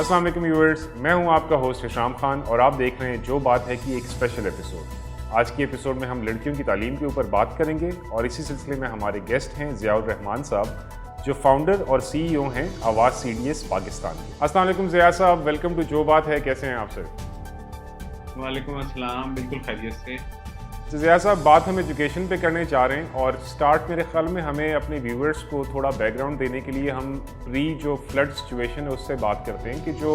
अस्सलाम वालेकुम व्यूअर्स, मैं हूं आपका होस्ट हिशाम खान और आप देख रहे हैं जो बात है कि एक स्पेशल एपिसोड। आज की एपिसोड में हम लड़कियों की तालीम के ऊपर बात करेंगे और इसी सिलसिले में हमारे गेस्ट हैं ज़ियाउर रहमान साहब, जो फाउंडर और सीईओ हैं आवाज़ सीडीएस पाकिस्तान के। अस्सलाम वालेकुम ज़िया साहब, वेलकम टू जो बात है, कैसे हैं आप सर? वालेकुम अस्सलाम, बिल्कुल खैरियत से। तो ज़िया साहब, बात हम एजुकेशन पे करने चाह रहे हैं और स्टार्ट मेरे ख्याल में हमें अपने व्यूअर्स को थोड़ा बैकग्राउंड देने के लिए हम जो फ्लड सिचुएशन है उससे बात करते हैं कि जो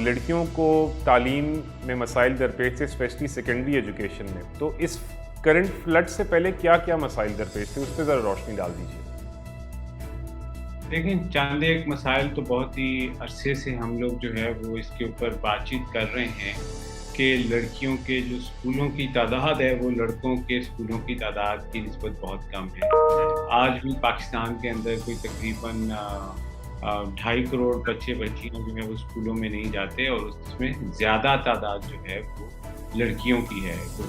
लड़कियों को तालीम में मसाइल दरपेश थे, स्पेशली सेकेंडरी एजुकेशन में, तो इस करंट फ्लड से पहले क्या क्या मसाइल दरपेश थे, उस पर ज़रा रोशनी डाल दीजिए। लेकिन चंद एक मसाइल तो बहुत ही अरसे से हम लोग जो है वो इसके ऊपर बातचीत कर रहे हैं कि लड़कियों के जो स्कूलों की तादाद है वो लड़कों के स्कूलों की तादाद की निस्बत बहुत कम है। आज भी पाकिस्तान के अंदर कोई तकरीबन 2.5 करोड़ बच्चे बच्चियाँ जो है वो स्कूलों में नहीं जाते और उसमें ज़्यादा तादाद जो है वो लड़कियों की है। तो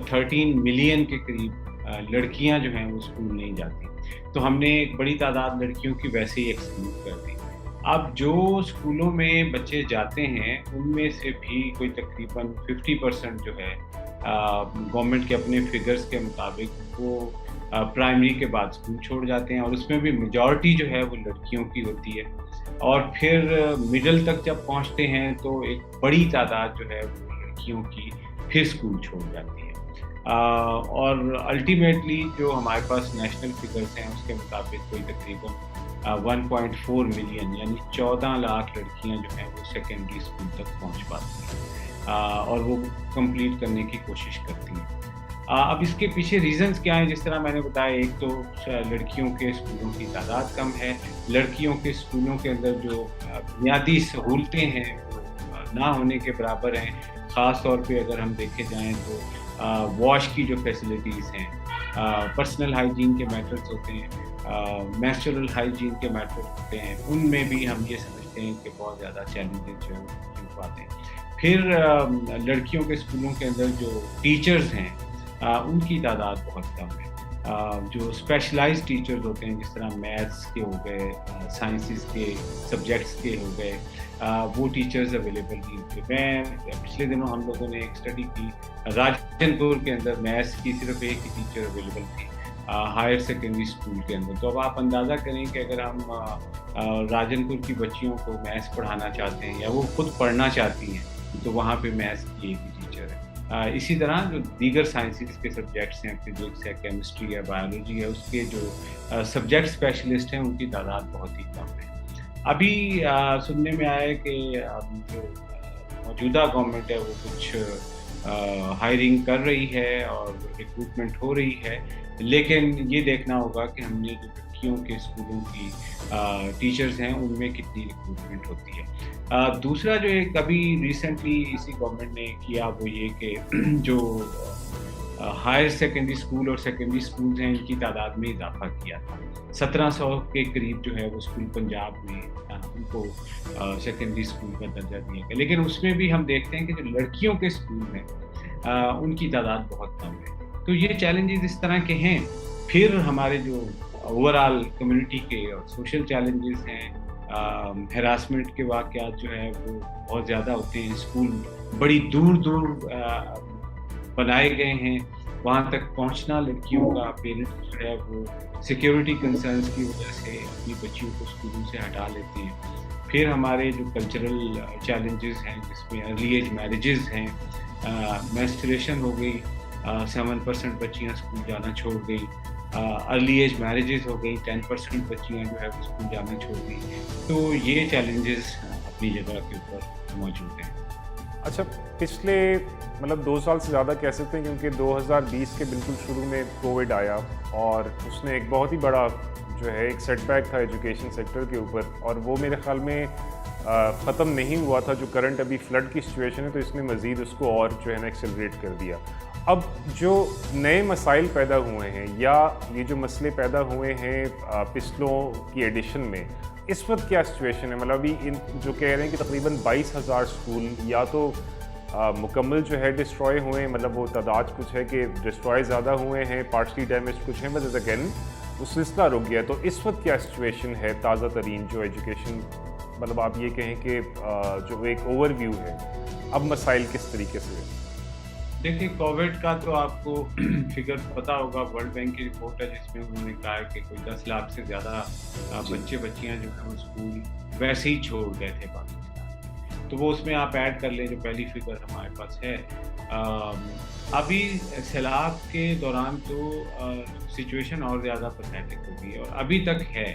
13 मिलियन के करीब लड़कियाँ जो हैं वो स्कूल नहीं जाती। तो हमने एक बड़ी तादाद लड़कियों की वैसे ही एक्सक्लूड कर दी। अब जो स्कूलों में बच्चे जाते हैं उनमें से भी कोई तकरीबन 50% जो है गवर्नमेंट के अपने फिगर्स के मुताबिक वो प्राइमरी के बाद स्कूल छोड़ जाते हैं और उसमें भी मेजॉरिटी जो है वो लड़कियों की होती है। और फिर मिडिल तक जब पहुंचते हैं तो एक बड़ी तादाद जो है वो लड़कियों की फिर स्कूल छोड़ जाती है। और अल्टीमेटली जो हमारे पास नेशनल फिगर्स हैं उसके मुताबिक कोई तकरीबन 1.4 मिलियन यानी 14 लाख लड़कियां जो हैं वो सेकेंडरी स्कूल तक पहुंच पाती हैं और वो कंप्लीट करने की कोशिश करती हैं। अब इसके पीछे रीजंस क्या हैं? जिस तरह मैंने बताया, एक तो लड़कियों के स्कूलों की तादाद कम है, लड़कियों के स्कूलों के अंदर जो बुनियादी सहूलतें हैं वो ना होने के बराबर हैं। ख़ास तौर पे अगर हम देखे जाएँ तो वॉश की जो फैसिलिटीज़ हैं, पर्सनल हाइजीन के मैटर्स होते हैं, नेचुरल हाइजीन के मैटर्स होते हैं, उनमें भी हम ये समझते हैं कि बहुत ज़्यादा चैलेंजेस जो हैं वो आते हैं। फिर लड़कियों के स्कूलों के अंदर जो टीचर्स हैं उनकी तादाद बहुत कम है। जो स्पेशलाइज्ड टीचर्स होते हैं, जिस तरह मैथ्स के हो गए, साइंसेस के सब्जेक्ट्स के हो गए, वो टीचर्स अवेलेबल नहीं थे। मैं पिछले दिनों हम लोगों ने एक स्टडी की, राजनपुर के अंदर मैथ्स की सिर्फ एक ही टीचर अवेलेबल थी हायर सेकेंडरी स्कूल के अंदर। तो अब आप अंदाज़ा करें कि अगर हम राजनपुर की बच्चियों को मैथ्स पढ़ाना चाहते हैं या वो खुद पढ़ना चाहती हैं तो वहाँ पे मैथ्स की एक ही टीचर है। इसी तरह जो दीगर साइंसेस के सब्जेक्ट्स हैं, फिजिक्स है, केमिस्ट्री है, बायोलॉजी है, उसके जो सब्जेक्ट स्पेशलिस्ट हैं उनकी तादाद बहुत ही कम है। अभी सुनने में आया है कि जो मौजूदा गवर्नमेंट है वो कुछ हायरिंग कर रही है और रिक्रूटमेंट हो रही है, लेकिन ये देखना होगा कि हमने जो लड़कियों के स्कूलों की टीचर्स हैं उनमें कितनी रिक्रूटमेंट होती है। दूसरा जो एक अभी रिसेंटली इसी गवर्नमेंट ने किया वो ये कि जो हायर सेकेंडरी स्कूल और सेकेंडरी स्कूल्स हैं इनकी तादाद में इजाफा किया था। 1700 के करीब जो है वो स्कूल पंजाब में उनको सेकेंडरी स्कूल का दर्जा दिया गया, लेकिन उसमें भी हम देखते हैं कि जो लड़कियों के स्कूल हैं उनकी तादाद बहुत कम है। तो ये चैलेंजेस इस तरह के हैं। फिर हमारे जो ओवरऑल कम्युनिटी के और सोशल चैलेंजेस हैं, हैरासमेंट के वाक़यात जो है वो बहुत ज़्यादा होते हैं। स्कूल बड़ी दूर दूर बनाए गए हैं, वहाँ तक पहुँचना लड़कियों का पेरेंट्स जो है वो सिक्योरिटी कंसर्न्स की वजह से अपनी बच्चियों को स्कूलों से हटा लेते हैं। फिर हमारे जो कल्चरल चैलेंजेस हैं जिसमें अर्ली एज मैरिजेस हैं, मेंस्ट्रुएशन हो गई, 7% बच्चियाँ स्कूल जाना छोड़ गई, अर्ली एज मैरिजेस हो गई, 10% बच्चियाँ जो है वो स्कूल जाना छोड़ गई। तो ये चैलेंजेस अपनी जगह के ऊपर मौजूद हैं। अच्छा, पिछले 2 साल से ज़्यादा कह सकते हैं, क्योंकि 2020 के बिल्कुल शुरू में कोविड आया और उसने एक बहुत ही बड़ा जो है एक सेटबैक था एजुकेशन सेक्टर के ऊपर, और वो मेरे ख्याल में ख़त्म नहीं हुआ था। जो करंट अभी फ्लड की सिचुएशन है तो इसने मज़ीद उसको और जो है ना एक्सेलरेट कर दिया। अब जो नए मसाइल पैदा हुए हैं या ये जो मसले पैदा हुए हैं पिछलों की एडिशन में, इस वक्त क्या सिचुएशन है? अभी इन जो कह रहे हैं कि तकरीबन 22,000 स्कूल या तो मुकम्मल जो है डिस्ट्रॉय हुए हैं, वो तादाद कुछ है कि डिस्ट्रॉय ज़्यादा हुए हैं, पार्शली डैमेज कुछ हैं, बट अगेन वो सिलसिला रुक गया। तो इस वक्त क्या सिचुएशन है ताज़ा तरीन जो एजुकेशन مطلب آپ یہ کہیں کہ جو ایک اوور ویو ہے اب مسائل کس طریقے سے ہیں؟ دیکھیے کووڈ کا تو آپ کو فگر پتا ہوگا، ورلڈ بینک کی رپورٹ ہے جس میں انہوں نے کہا ہے کہ کوئی 10 لاکھ سے زیادہ بچے بچیاں جو ہیں وہ اسکول ویسے ہی چھوڑ گئے تھے پاکستان. تو وہ اس میں آپ ایڈ کر لیں جو پہلی فگر ہمارے پاس ہے. ابھی سیلاب کے دوران تو سچویشن اور زیادہ پیتھیٹک ہوگی اور ابھی تک ہے.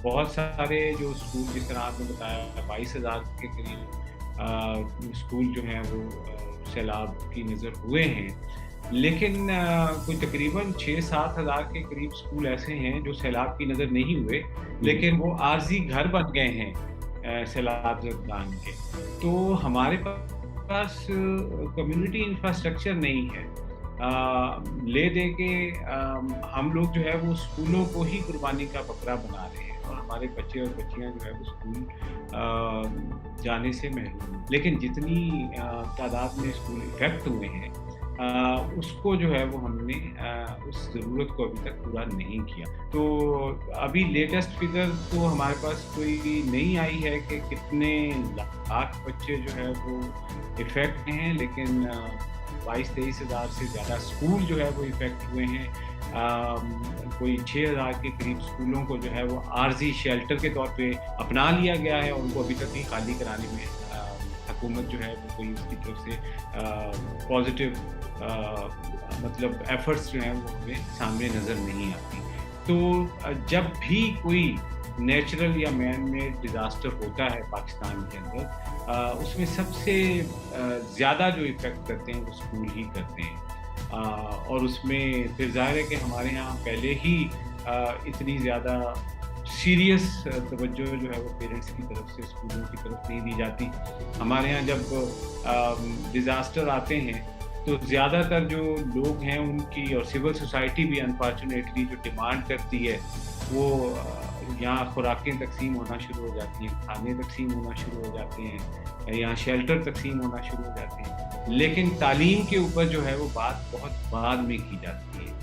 بہت سارے جو اسکول جس طرح آپ نے بتایا 22,000 کے قریب اسکول جو ہیں وہ سیلاب کی نظر ہوئے ہیں، لیکن کوئی تقریباً 6-7 ہزار کے قریب اسکول ایسے ہیں جو سیلاب کی نظر نہیں ہوئے لیکن وہ عارضی گھر بن گئے ہیں سیلاب زدگان کے. تو ہمارے پاس کمیونٹی انفراسٹرکچر نہیں ہے. لے دے کے ہم لوگ جو ہے وہ اسکولوں کو ہی قربانی کا بکرا بنا رہے ہیں اور ہمارے بچے اور بچیاں جو ہے وہ اسکول جانے سے محروم ہیں. لیکن جتنی تعداد میں اسکول افیکٹ ہوئے ہیں اس کو جو ہے وہ ہم نے اس ضرورت کو ابھی تک پورا نہیں کیا. تو ابھی لیٹسٹ فگر تو ہمارے پاس کوئی نہیں آئی ہے کہ کتنے لاکھ بچے جو ہے وہ افیکٹ ہیں، لیکن 22-23 ہزار سے زیادہ اسکول جو ہے وہ افیکٹ ہوئے ہیں. کوئی 6,000 کے قریب اسکولوں کو جو ہے وہ عارضی شیلٹر کے طور پہ اپنا لیا گیا ہے. ان کو ابھی تک نہیں خالی کرانے میں حکومت جو ہے وہ کوئی اس کی طرف سے پازیٹیو مطلب ایفرٹس جو ہیں وہ ہمیں سامنے نظر نہیں آتی. تو جب بھی کوئی نیچرل یا مین میڈ ڈیزاسٹر ہوتا ہے پاکستان کے اندر اس میں سب سے زیادہ جو افیکٹ کرتے ہیں وہ اسکول ہی کرتے ہیں. اور اس میں پھر ظاہر ہے کہ ہمارے ہاں پہلے ہی اتنی زیادہ سیریس توجہ جو ہے وہ پیرنٹس کی طرف سے اسکولوں کی طرف نہیں دی جاتی. ہمارے ہاں جب ڈیزاسٹر آتے ہیں تو زیادہ تر جو لوگ ہیں ان کی اور سول سوسائٹی بھی انفارچونیٹلی جو ڈیمانڈ کرتی ہے وہ یہاں خوراکیں تقسیم ہونا شروع ہو جاتی ہیں، کھانے تقسیم ہونا شروع ہو جاتے ہیں، یہاں شیلٹر تقسیم ہونا شروع ہو جاتے ہیں. لیکن تعلیم کے اوپر جو ہے وہ بات بہت بعد میں کی جاتی ہے.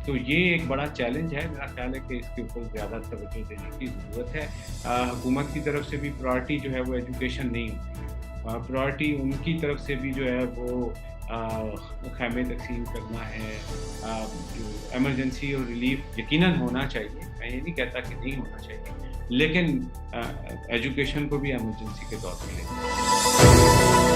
تو یہ ایک بڑا چیلنج ہے. میرا خیال ہے کہ اس کے اوپر زیادہ توجہ دینے کی ضرورت ہے. حکومت کی طرف سے بھی پرائرٹی جو ہے وہ ایجوکیشن نہیں ہوتی. پرائرٹی ان کی طرف سے بھی جو ہے وہ خیمے تقسیم کرنا ہے. جو ایمرجنسی اور ریلیف یقیناً ہونا چاہیے، میں یہ نہیں کہتا کہ نہیں ہونا چاہیے، لیکن ایجوکیشن کو بھی ایمرجنسی کے طور پہ لیں.